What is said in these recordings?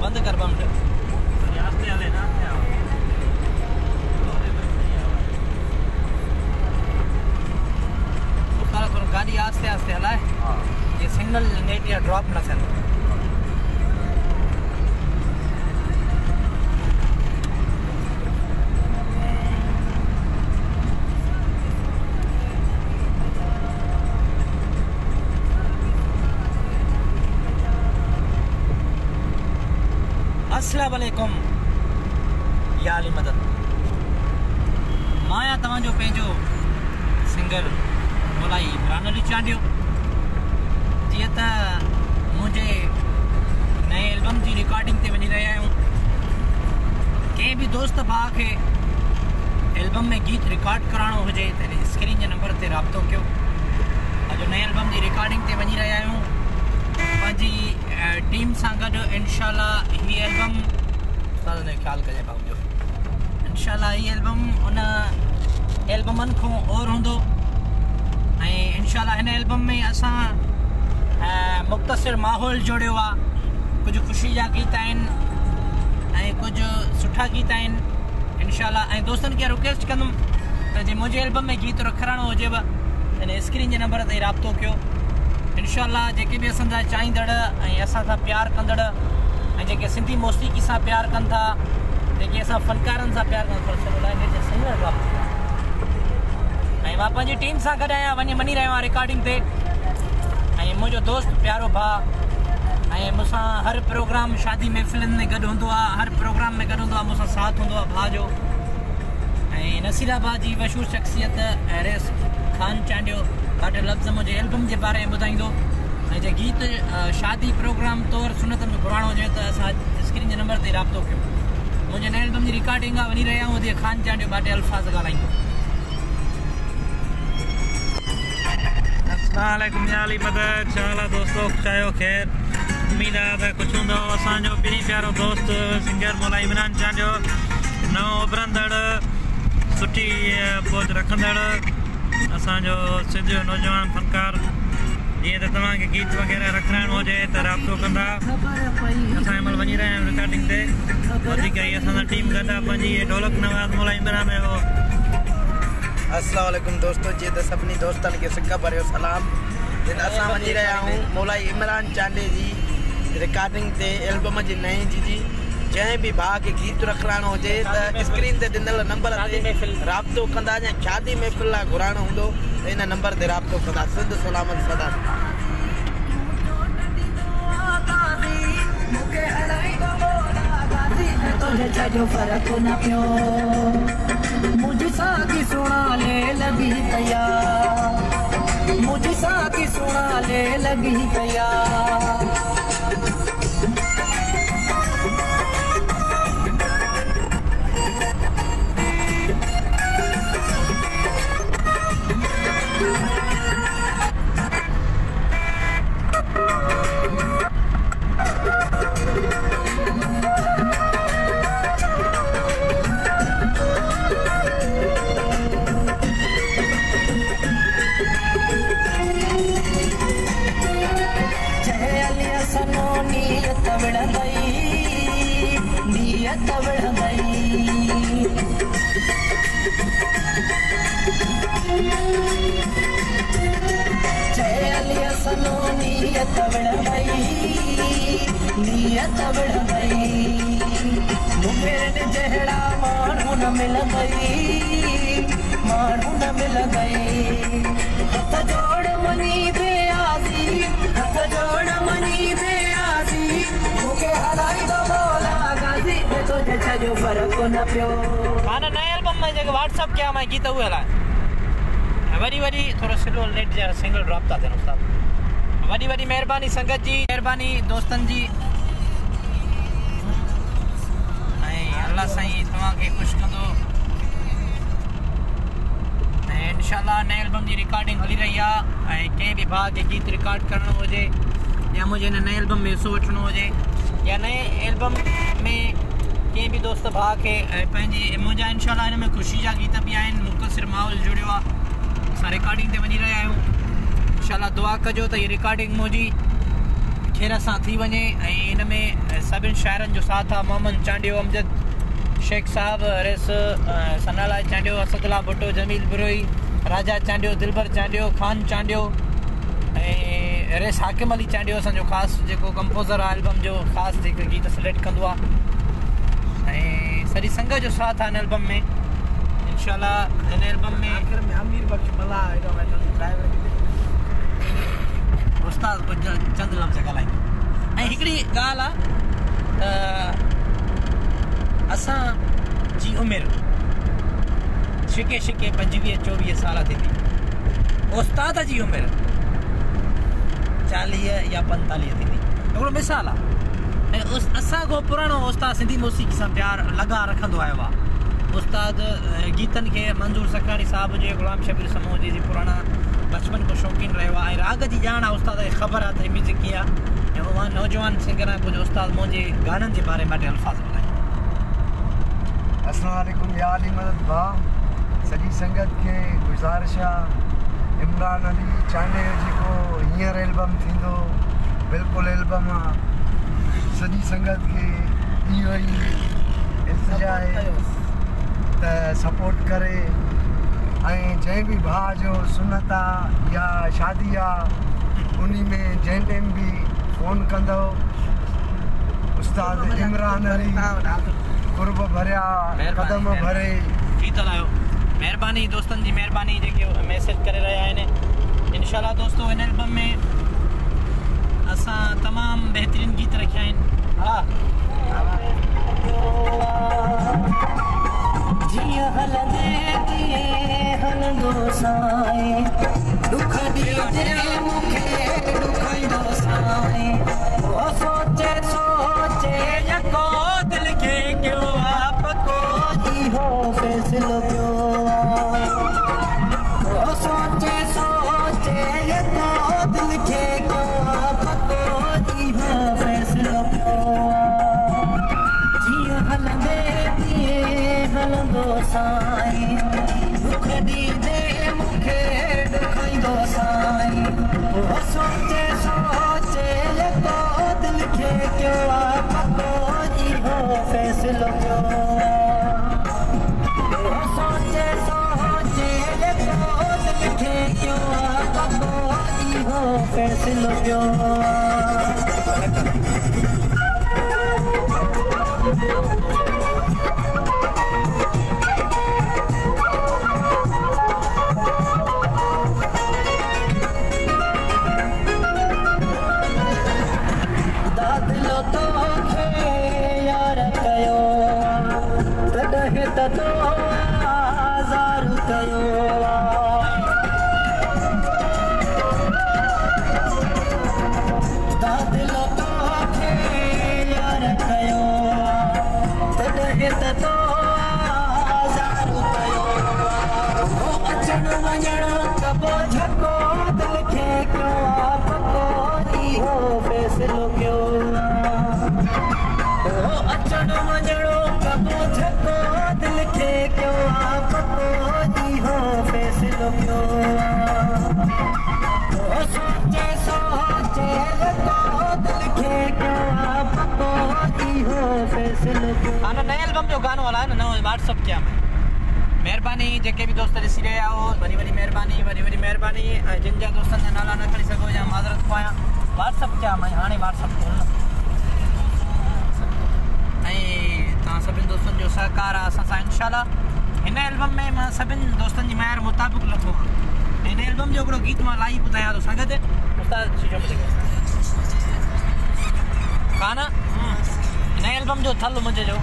बंद कर बम गाड़ी आस्ते आस्ते हलाए ये सिग्नल नेट या ड्रॉप न थियनि। अस्सलाम वालेकुम या अली मदद माया तव्हांजो पंहिंजो सिंगर मोलाई इमरान अली चांडियो। जीअं त मुंहिंजे नए एल्बम जी रिकॉर्डिंग ते वञी रहिया आहियूं। कंहिं बि दोस्त भाउ खे एल्बम में गीत रिकॉर्ड कराइणो हुजे त स्क्रीन जे नंबर ते राब्तो कयो। अॼु नए एल्बम जी रिकॉर्डिंग ते वञी रहिया आहियूं पंहिंजी टीम सां गॾु। इंशाल्लाह हीअ एल्बम ख़्यालु कजे भाउ इंशाल्लाह हीअ एल्बम उन एल्बमनि खां और हूंदो ऐं इंशाल्लाह हिन एल्बम में असां मुख़्तसिर माहौल जोड़ियो आहे। कुझु ख़ुशी जा गीत आहिनि ऐं कुझु सुठा गीत आहिनि इंशाल्लाह। ऐं दोस्तनि खे रिक्वेस्ट कंदुमि त जे मुंहिंजे एल्बम में गीत रखाइणो हुजेव हिन स्क्रीन जे नंबर ते राब्तो कयो। इंशाल्लाह जेके बि असांजा चाहींदड़ ऐं असां सां प्यारु कंदड़ ऐं जेके सिंधी मौसीक़ी सां प्यारु कनि था, जेके असां फ़नकारनि सां प्यारु कनि था, ऐं मां पंहिंजी टीम सां गॾु आहियां वञी रहियो आहियां रिकॉर्डिंग ते। ऐं मुंहिंजो दोस्त प्यारो भाउ ऐं मूंसां हर प्रोग्राम शादी महफ़िलनि में गॾु हूंदो आहे, हर प्रोग्राम में गॾु हूंदो आहे, मूंसां साथ हूंदो आहे भाउ जो। ऐं नसीराबाद जी मशहूरु शख़्सियत एरेस ख़ान चांडियो ॾाढे लफ़्ज़ मुंहिंजे एल्बम जे बारे में ॿुधाईंदो। ऐं जे गीत शादी प्रोग्राम तौरु सुनत में घुराइणो हुजे त असां स्क्रीन जे नंबर ते राब्तो कयो। मुंहिंजे नए एल्बम जी रिकॉर्डिंग आहे वञी रहिया आहियूं। ख़ान चांडियो ॾाढे अल्फाज़ ॻाल्हाईंदो। अस्सलाम वालेकुम या अली मदद चाला दोस्तों चायो खैर उम्मीद है त कुछ हूंदो। असांजो पिणी प्यारो दोस्त सिंगर मोलाई इमरान चांडियो नओं उभरंदड़ सुठी पहुच रखंदड़ असांजो सिंध जो नौजवान फनकार। जीअं त तव्हांखे गीत वग़ैरह रखाइणो हुजे त राब्तो कंदा। असां हिन महिल वञी रहिया आहियूं रिकॉर्डिंग ते। वधीक ई असां सां टीम गॾु आहे पंहिंजी ढोलक नवाज़ मोलाई इमरान में हो। अस्सलाम वालेकुम दोस्तों जी त सभिनी दोस्तनि खे सिक भरियो सलाम। असां वञी रहिया आहियूं मोलाई इमरान चांडे जी रिकॉर्डिंग ते एल्बम जी नई जी जंहिं बि भाउ खे गीत रखाइणो हुजे त स्क्रीन ते ॾिनल नंबर ते राब्तो कंदा। या शादी महफ़िल लाइ घुराइणो हूंदो त हिन नंबर ते राब्तो कंदा। सिंध सलामत सदा। मुझे साकी सुना ले लगी तैयार, मुझे साकी सुना ले लगी तैयार। माण्हू न मिलंदई हथ जोड़ मनी बेआसी, हथ जोड़ मनी बेआसी। मूंखे हलाई दो बोला गाज़ी में तुझे छजो फर्क न पियो। खाना नए एल्बम में जेके व्हाट्सएप कया मैं गीत उहे हलाए वरी वरी थोरो स्लो नेट जा सिंगल ड्रॉप था थियनि उस्ताद। वॾी वॾी महिरबानी संगत जी, महिरबानी दोस्तनि जी। ऐं अल्लाह साईं तव्हांखे ख़ुशि कंदो। ऐं इंशाल्लाह नए एल्बम जी रिकॉर्डिंग हली रही आहे। ऐं कंहिं बि भाउ खे गीत रिकॉर्ड करणो हुजे या मुझे हिन नए एल्बम में हिसो वठिणो हुजे या नए एल्बम में कंहिं बि दोस्त भाउ खे पंहिंजी मुंहिंजा इंशाल्लाह हिन में ख़ुशी जा गीत बि आहिनि। मुख़्तसिर माहौल जुड़ियो आहे। असां रिकॉर्डिंग ते वञी रहिया आहियूं। इंशाल्लाह दुआ कजो त हीअ रिकॉर्डिंग मुंहिंजी खेर सां थी वञे ऐं इन में सभिनि शाइरनि जो साथ आहे। मोहम्मद चांडियो, अमजद शेख साहब, रेस सनाला चांडियो, असदुल्ला भुट्टो, जमील बिरोई, राजा चांडियो, दिलबर चांडियो, खान चांडियो ऐं रेस हाकिम अली चांडियो असांजो ख़ासि जेको कंपोज़र आहे एल्बम जो ख़ासि जेको गीत सिलेक्ट कंदो आहे ऐं सॼी संग जो साथ आहे हिन एल्बम में। इंशाल्लाह हिन एल्बम में आखिर में अमीर बख्श मला ड्राइवर उस्ताद कुझु चंद लफ़्ज़ ॻाल्हाईंदो। ऐं हिकिड़ी ॻाल्हि आहे असांजी उमिरि छिके 25-24 साल थींदी, उस्ताद जी उमिरि 40 या 45 थींदी। हिकिड़ो मिसाल आहे। ऐं असांखो पुराणो उस्ताद सिंधी मौसीक़ी सां प्यारु लॻा रखंदो आयो आहे। उस्ताद गीतनि खे मंज़ूर सखराणी साहिब जे, ग़ुलाम शबीर समूह जी पुराणा बचपन को शौक़ीन रहियो आहे ऐं राग जी ॼाण आहे। उस्ताद खे ख़बर आहे त म्यूज़िक कीअं आहे ऐं उहा नौजवान सिंगर आहे। कुझु उस्ताद मुंहिंजे गाननि जे बारे में ॿ टे अल्फाज़ ॿुधाईं। अस्सलाम वालेकुम या अली मदद भाउ। सॼी संगत खे गुज़ारिश आहे इमरान अली चांडे जेको हींअर एल्बम थींदो बिल्कुलु एल्बम आहे। सॼी संगत खे इहो ई इंतिज़ा आहे त सपोर्ट करे ऐं जंहिं बि भाउ जो सुनत आहे या शादी आहे उन में जंहिं टाइम बि फ़ोन कंदो उस्ताद इमरान अली कुर्ब भरिया कदम भरे गीत हलायो। महिरबानी दोस्तनि जी महिरबानी जेके मैसेज करे रहिया आहिनि। इंशाल्लाह दोस्तो हिन एल्बम में असां तमामु बहितरीनु गीत रखिया आहिनि। हा जीअं हलंदे तीअं हलंदो साईं, दुख ॾींदे मूंखे ॾुखाईंदो साईं। ओ सोचे सोचे यको दिल खे कयो आहे पको इहो फ़ैसिलो पियो आहे। ओ सोचे सोचे यको दिल खे कयो आहे पको इहो फ़ैसिलो पियो आहे। जीअं हलंदे तीअं हलंदो साईं, दुख ॾींदे मूंखे ॾुखाईंदो साईं। ओ सोचे सोचे यको दिल खे कयो आहे पको इहो फ़ैसिलो पियो आहे। ओ सोचे सोचे यको दिल खे कयो आहे पको इहो फ़ैसिलो पियो आहे। दादिलो तोखे यार कयो तॾहिं त तो आज़ार कयो। दादिलो तोखे यार कयो तॾहिं त तो आज़ार कयो। अचण वञण कबो झको दिल खे कयो आहे पको इहो फ़ैसिलो कयो आहे। अचण वञण कबो झको दिल खे कयो आहे पको इहो फ़ैसिलो कयो आहे। सोचे सोचे यको दिल खे कयो आहे पको इहो फ़ैसिलो कयो आहे। हाणे नए एल्बम जो गानो हलायो न नओं व्हाट्सअप कया में। महिरबानी जेके बि दोस्त ॾिसी रहिया हो वरी महिरबानी वरी महिरबानी। ऐं जिन जा दोस्तनि जा नाला न खणी सघो या माज़रत पायां व्हाट्सअप कया मैं हाणे व्हाट्सअप खोलण ऐं तव्हां सभिनि दोस्तनि जो सहकार आहे असां सां। इंशाल्लाह हिन एल्बम में मां सभिनि दोस्तनि जी महिर मुताबिक़ लथो आहियां। हिन एल्बम जो हिकिड़ो गीत मां लाइव ॿुधायां थो संगत उस्ताद शीशो गाना हिन एल्बम जो थल मुंहिंजे जो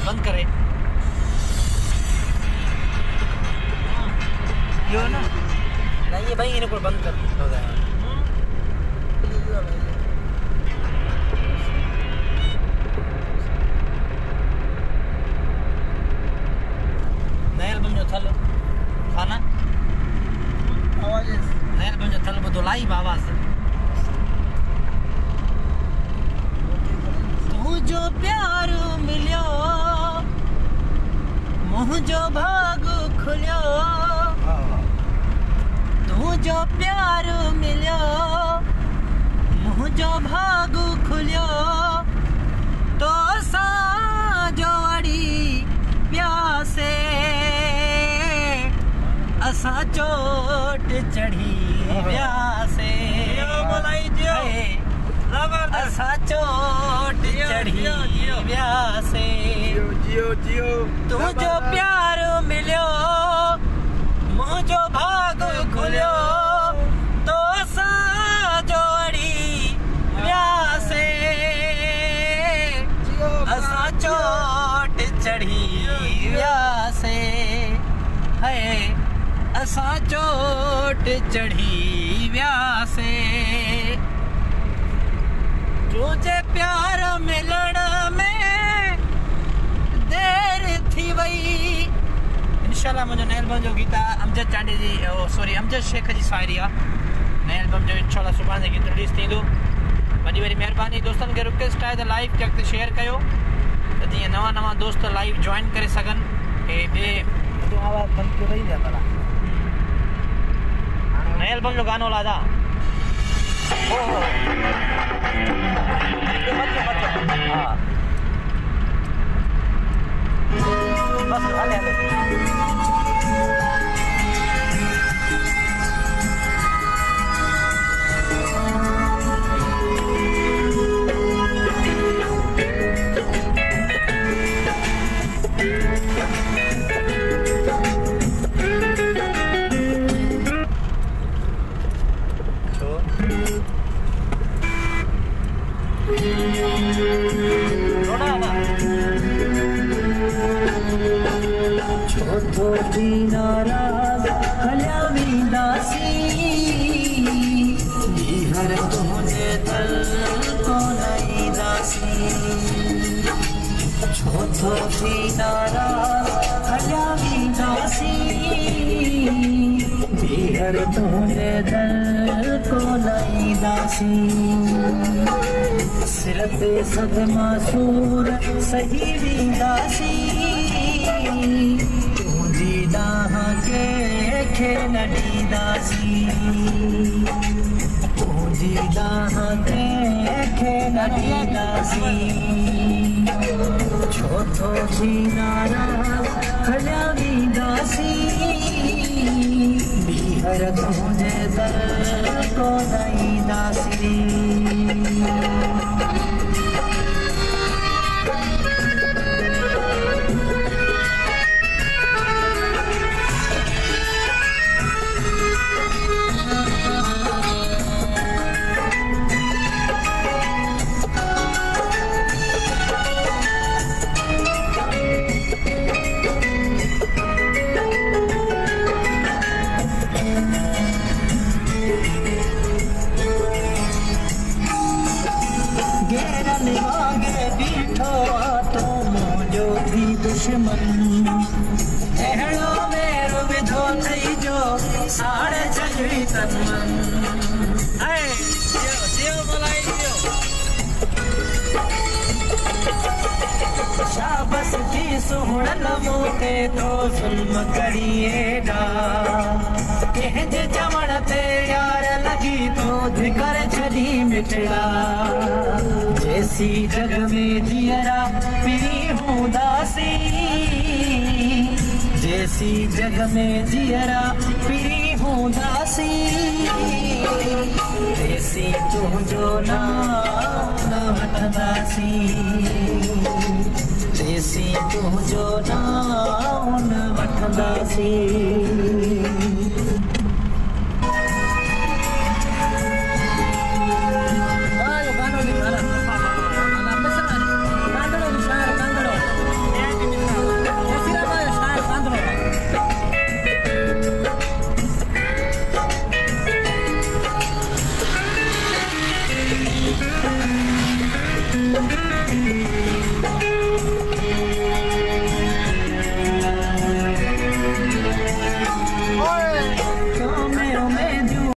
बंदि करे इहो न ये भाई इन्हें कोई बंद कर हो जाएगा। नए एल्बम जो थल खाना आवाज़ नए एल्बम जो थल ॿुधो लाइव आवाज़। तुझो प्यार मिलियो मुझो भाग खुलियो तुझो प्यार मिलियो मुझो भाग खुलियो तो साजो अड़ी प्यासे असा चोट चढ़ी व्यासे असा चोट चढ़ी व्यासे तुझो प्यार मिलियो मुझो भाग खुलियो तो साजो अड़ी व्यासे असा चोट चढ़ी व्यासे है असा चोट चढ़ी व्यासे तुझे प्यार मिलण में देर थी वई। इंशाल्लाह मुझे नए एल्बम जो गीत अमजद चांडी जी सॉरी अमजद शेख जी शायरी आहे नए एल्बम जो इंशाल्लाह सुभाणे गीत रिलीज़ थींदो। वॾी वॾी महिरबानी दोस्तनि खे रिक्वेस्ट आहे त लाइव चेक ते शेयर कयो त जीअं नवां नवां दोस्त लाइव जॉइन करे सघनि के ॿिए आवाज़ बंद क्यों रही है भला? नए एल्बम जो गानो लादा हाँ बस हाले हाले नाराज हल्या विदासी हर तुझे दल को नहीं दासी छोटो थी नाराज हल्या विदासी हर तुझे दल को नहीं दासी सिर पे सदमा सूर सही विदासी के खेल दासी के खेल दासी छोटो जी नाराज हल्या दासी बिहर तुझे दर को नहीं दासी दुश्मन अहिड़ो मेरो विधो थई जो साढ़े छही तन मन शाबस की सुहणन मोते तो ज़ुल्म करिएगा कंहिंजे चवण ते यार लगी तो धिकर छड़ी मिठड़ा जैसी जग में जियरा पिरी हूँ दासी जैसी जग में जियरा पिरी हूँ दासी जैसी तुझो नाम वठंदासी जैसी तुझो नाम वठंदासी